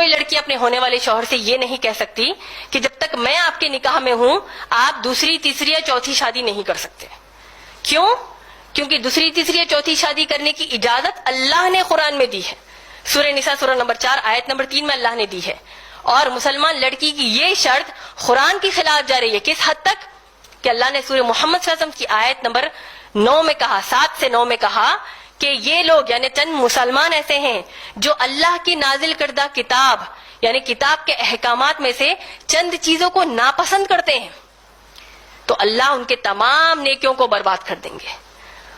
کوئی لڑکی اپنے ہونے والے شوہر سے یہ نہیں کہہ سکتی کہ جب تک میں آپ کے نکاح میں ہوں آپ دوسری تیسری یا چوتھی شادی نہیں کر سکتے. کیوں؟ کیونکہ دوسری تیسری یا چوتھی شادی کرنے کی اجازت اللہ نے قرآن میں دی ہے. سورہ نساء سورہ نمبر 4 آیت نمبر 3 میں اللہ نے دی ہے. اور مسلمان لڑکی کی یہ شرط قرآن کے خلاف جا رہی ہے. کس حد تک کہ اللہ نے سورہ محمد صلی اللہ علیہ وسلم کی آیت نمبر 9 میں کہا، 7 سے 9 میں کہا کہ یہ لوگ یعنی چند مسلمان ایسے ہیں جو اللہ کی نازل کردہ کتاب یعنی کتاب کے احکامات میں سے چند چیزوں کو ناپسند کرتے ہیں تو اللہ ان کے تمام نیکیوں کو برباد کر دیں گے.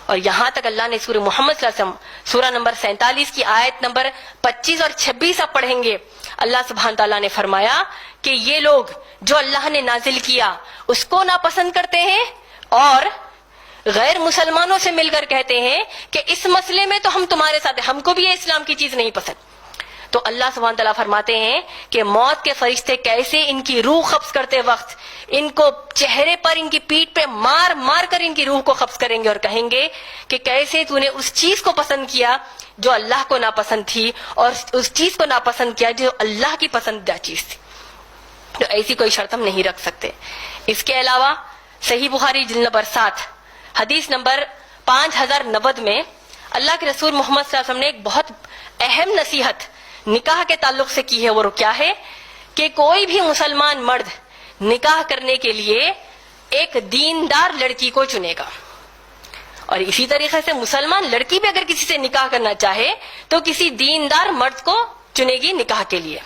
اور یہاں تک اللہ نے سورہ محمد صلی اللہ علیہ وسلم سورہ نمبر 47 کی آیت نمبر 25 اور 26 آپ پڑھیں گے. اللہ سبحانہ تعالیٰ نے فرمایا کہ یہ لوگ جو اللہ نے نازل کیا اس کو ناپسند کرتے ہیں اور غیر مسلمانوں سے مل کر کہتے ہیں کہ اس مسئلے میں تو ہم تمہارے ساتھ ہیں، ہم کو بھی یہ اسلام کی چیز نہیں پسند. تو اللہ سبحانہ تعالیٰ فرماتے ہیں کہ موت کے فرشتے کیسے ان کی روح قبض کرتے وقت ان کو چہرے پر ان کی پیٹھ پہ مار مار کر ان کی روح کو قبض کریں گے اور کہیں گے کہ کیسے تو نے اس چیز کو پسند کیا جو اللہ کو ناپسند تھی اور اس چیز کو ناپسند کیا جو اللہ کی پسندیدہ چیز تھی. تو ایسی کوئی شرط ہم نہیں رکھ سکتے. اس کے علاوہ صحیح بخاری جلد نمبر 7 حدیث نمبر 5090 میں اللہ کے رسول محمد صلی اللہ علیہ وسلم نے ایک بہت اہم نصیحت نکاح کے تعلق سے کی ہے. وہ کیا ہے کہ کوئی بھی مسلمان مرد نکاح کرنے کے لیے ایک دیندار لڑکی کو چنے گا اور اسی طریقے سے مسلمان لڑکی بھی اگر کسی سے نکاح کرنا چاہے تو کسی دیندار مرد کو چنے گی نکاح کے لیے.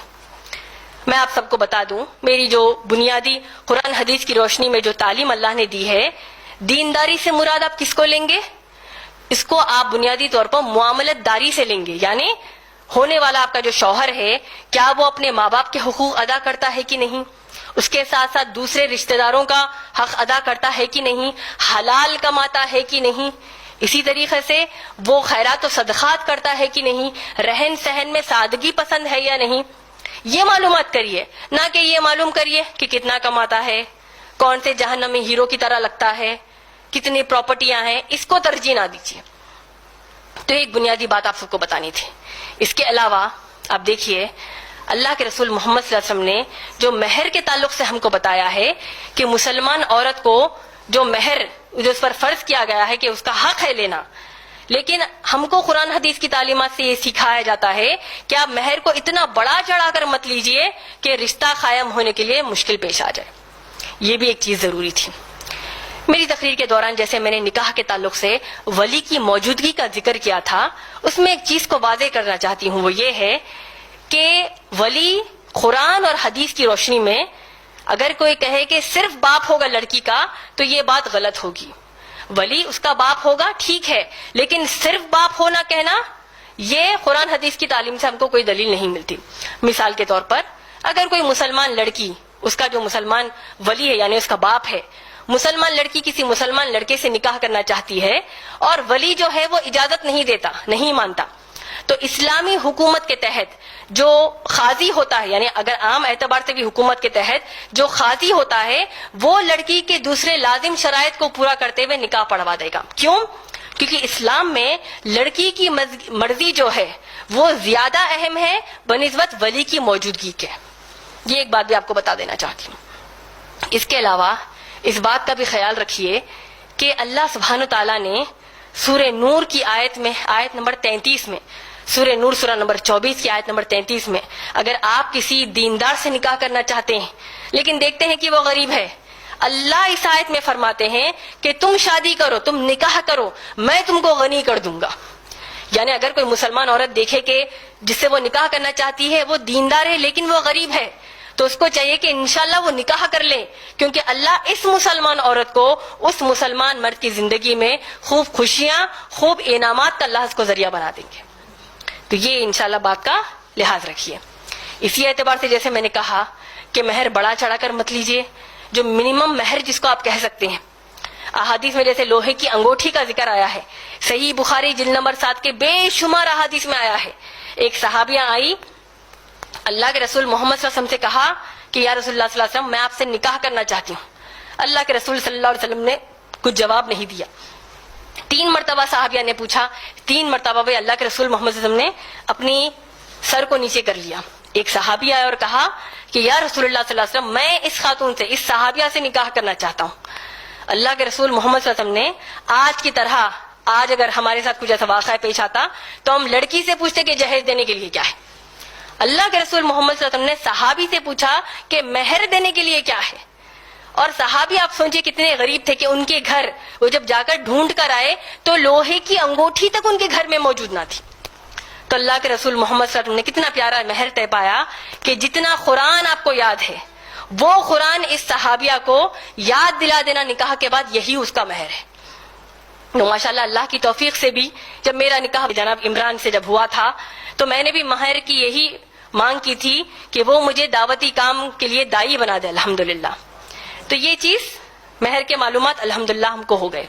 میں آپ سب کو بتا دوں میری جو بنیادی قرآن حدیث کی روشنی میں جو تعلیم اللہ نے دی ہے، دینداری سے مراد آپ کس کو لیں گے؟ اس کو آپ بنیادی طور پر معاملت داری سے لیں گے. یعنی ہونے والا آپ کا جو شوہر ہے کیا وہ اپنے ماں باپ کے حقوق ادا کرتا ہے کہ نہیں، اس کے ساتھ ساتھ دوسرے رشتہ داروں کا حق ادا کرتا ہے کہ نہیں، حلال کماتا ہے کہ نہیں، اسی طریقے سے وہ خیرات و صدقات کرتا ہے کہ نہیں، رہن سہن میں سادگی پسند ہے یا نہیں. یہ معلومات کریے، نہ کہ یہ معلوم کریے کہ کتنا کماتا ہے، کون سے جہنمی ہیرو کی طرح لگتا ہے، کتنی پراپرٹیاں ہیں. اس کو ترجیح نہ دیجیے. تو ایک بنیادی بات آپ سب کو بتانی تھی. اس کے علاوہ آپ دیکھیے اللہ کے رسول محمد صلی اللہ علیہ وسلم نے جو مہر کے تعلق سے ہم کو بتایا ہے کہ مسلمان عورت کو جو مہر جو اس پر فرض کیا گیا ہے کہ اس کا حق ہے لینا، لیکن ہم کو قرآن حدیث کی تعلیمات سے یہ سکھایا جاتا ہے کہ آپ مہر کو اتنا بڑا چڑھا کر مت لیجئے کہ رشتہ قائم ہونے کے لیے مشکل پیش آ جائے. یہ بھی ایک چیز ضروری تھی. میری تقریر کے دوران جیسے میں نے نکاح کے تعلق سے ولی کی موجودگی کا ذکر کیا تھا، اس میں ایک چیز کو واضح کرنا چاہتی ہوں. وہ یہ ہے کہ ولی قرآن اور حدیث کی روشنی میں اگر کوئی کہے کہ صرف باپ ہوگا لڑکی کا تو یہ بات غلط ہوگی. ولی اس کا باپ ہوگا ٹھیک ہے، لیکن صرف باپ ہونا کہنا یہ قرآن حدیث کی تعلیم سے ہم کو کوئی دلیل نہیں ملتی. مثال کے طور پر اگر کوئی مسلمان لڑکی اس کا جو مسلمان ولی ہے یعنی اس کا باپ ہے، مسلمان لڑکی کسی مسلمان لڑکے سے نکاح کرنا چاہتی ہے اور ولی جو ہے وہ اجازت نہیں دیتا، نہیں مانتا، تو اسلامی حکومت کے تحت جو قاضی ہوتا ہے، یعنی اگر عام اعتبار سے بھی حکومت کے تحت جو قاضی ہوتا ہے وہ لڑکی کے دوسرے لازم شرائط کو پورا کرتے ہوئے نکاح پڑھوا دے گا. کیوں؟ کیونکہ اسلام میں لڑکی کی مرضی جو ہے وہ زیادہ اہم ہے بنسبت ولی کی موجودگی کے. یہ ایک بات بھی آپ کو بتا دینا چاہتی ہوں. اس کے علاوہ اس بات کا بھی خیال رکھیے کہ اللہ سبحانہ تعالیٰ نے سورہ نور کی آیت میں آیت نمبر 33 میں سورہ نور سورہ نمبر 24 کی آیت نمبر 33 میں اگر آپ کسی دیندار سے نکاح کرنا چاہتے ہیں لیکن دیکھتے ہیں کہ وہ غریب ہے، اللہ اس آیت میں فرماتے ہیں کہ تم شادی کرو، تم نکاح کرو، میں تم کو غنی کر دوں گا. یعنی اگر کوئی مسلمان عورت دیکھے کہ جس سے وہ نکاح کرنا چاہتی ہے وہ دیندار ہے لیکن وہ غریب ہے تو اس کو چاہیے کہ انشاءاللہ وہ نکاح کر لیں، کیونکہ اللہ اس مسلمان عورت کو اس مسلمان مرد کی زندگی میں خوب خوشیاں، خوب انعامات کا اللہ اس کو ذریعہ بنا دیں گے. تو یہ انشاءاللہ بات کا لحاظ رکھیے. اسی اعتبار سے جیسے میں نے کہا کہ مہر بڑا چڑھا کر مت لیجیے، جو منیمم مہر جس کو آپ کہہ سکتے ہیں. احادیث میں جیسے لوہے کی انگوٹھی کا ذکر آیا ہے، صحیح بخاری جلد نمبر 7 کے بے شمار احادیث میں آیا ہے. ایک صحابیہ آئی، اللہ کے رسول محمد صلی اللہ علیہ وسلم سے کہا کہ یا رسول اللہ صلی اللہ علیہ وسلم میں آپ سے نکاح کرنا چاہتی ہوں. اللہ کے رسول صلی اللہ علیہ وسلم نے کچھ جواب نہیں دیا. 3 مرتبہ صحابیہ نے پوچھا، 3 مرتبہ بھی اللہ کے رسول محمد صلی اللہ علیہ وسلم نے اپنی سر کو نیچے کر لیا. ایک صحابی آیا اور کہا کہ یا رسول اللہ صلی اللہ علیہ وسلم میں اس خاتون سے، اس صحابیہ سے نکاح کرنا چاہتا ہوں. اللہ کے رسول محمد صلی اللہ علیہ وسلم نے آج کی طرح، آج اگر ہمارے ساتھ کچھ ایسا واقعہ پیش آتا تو ہم لڑکی سے پوچھتے کہ جہیز دینے کے لیے کیا ہے. اللہ کے رسول محمد صلی اللہ علیہ وسلم نے صحابی سے پوچھا کہ مہر دینے کے لیے کیا ہے. اور صحابی آپ سوچئے کتنے غریب تھے کہ ان کے گھر وہ جب جا کر ڈھونڈ کر آئے تو لوہے کی انگوٹھی تک ان کے گھر میں موجود نہ تھی. تو اللہ کے رسول محمد صلی اللہ علیہ وسلم نے کتنا پیارا مہر طے پایا کہ جتنا قرآن آپ کو یاد ہے وہ قرآن اس صحابیہ کو یاد دلا دینا نکاح کے بعد، یہی اس کا مہر ہے. تو ماشاءاللہ اللہ کی توفیق سے بھی جب میرا نکاح جناب عمران سے جب ہوا تھا تو میں نے بھی مہر کی یہی مانگ کی تھی کہ وہ مجھے دعوتی کام کے لیے دائی بنا دے الحمدللہ. تو یہ چیز مہر کے معلومات الحمدللہ ہم کو ہو گئے.